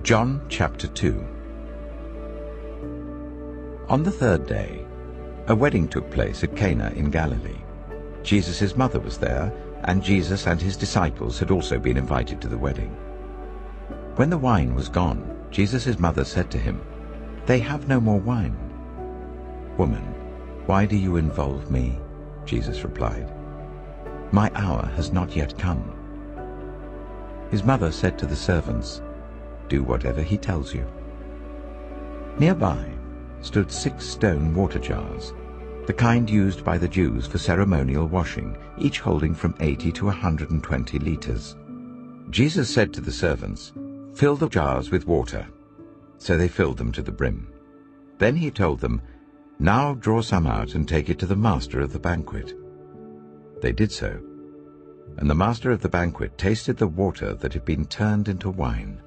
John chapter 2. On the third day, a wedding took place at Cana in Galilee. Jesus' mother was there, and Jesus and his disciples had also been invited to the wedding. When the wine was gone, Jesus' mother said to him, "They have no more wine." "Woman, why do you involve me?" Jesus replied. "My hour has not yet come." His mother said to the servants, "Do whatever he tells you." Nearby stood 6 stone water jars, the kind used by the Jews for ceremonial washing, each holding from 80 to 120 liters. Jesus said to the servants, "Fill the jars with water." So they filled them to the brim. Then he told them, "Now draw some out and take it to the master of the banquet." They did so, and the master of the banquet tasted the water that had been turned into wine.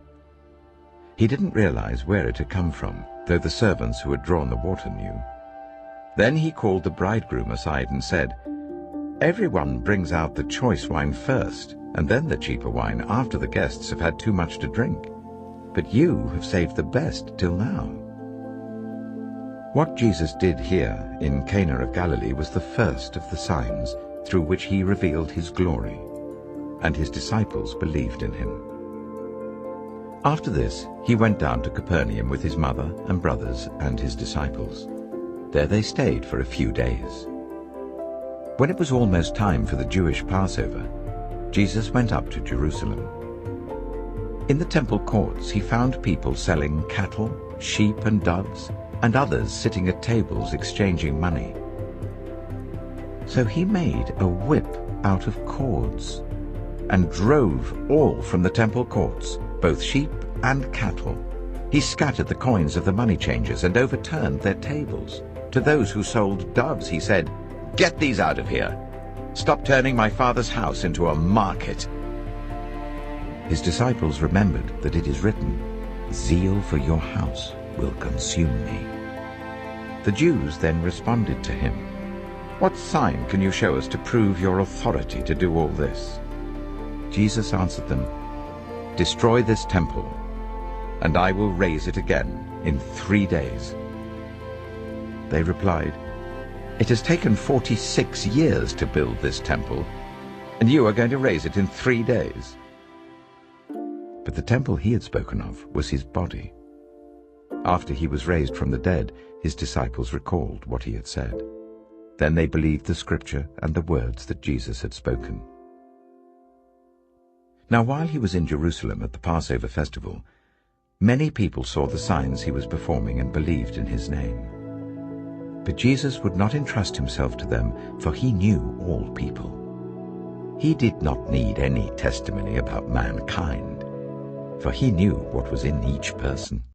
He didn't realize where it had come from, though the servants who had drawn the water knew. Then he called the bridegroom aside and said, "Everyone brings out the choice wine first, and then the cheaper wine after the guests have had too much to drink. But you have saved the best till now." What Jesus did here in Cana of Galilee was the first of the signs through which he revealed his glory, and his disciples believed in him. After this, he went down to Capernaum with his mother and brothers and his disciples. There they stayed for a few days. When it was almost time for the Jewish Passover, Jesus went up to Jerusalem. In the temple courts he found people selling cattle, sheep and doves, and others sitting at tables exchanging money. So he made a whip out of cords and drove all from the temple courts, both sheep and cattle. He scattered the coins of the money changers and overturned their tables. To those who sold doves he said, "Get these out of here! Stop turning my Father's house into a market." His disciples remembered that it is written, "Zeal for your house will consume me." The Jews then responded to him, "What sign can you show us to prove your authority to do all this?" Jesus answered them, "Destroy this temple, and I will raise it again in 3 days." They replied, "It has taken 46 years to build this temple, and you are going to raise it in 3 days." But the temple he had spoken of was his body. After he was raised from the dead, his disciples recalled what he had said. Then they believed the scripture and the words that Jesus had spoken. Now while he was in Jerusalem at the Passover festival, many people saw the signs he was performing and believed in his name. But Jesus would not entrust himself to them, for he knew all people. He did not need any testimony about mankind, for he knew what was in each person.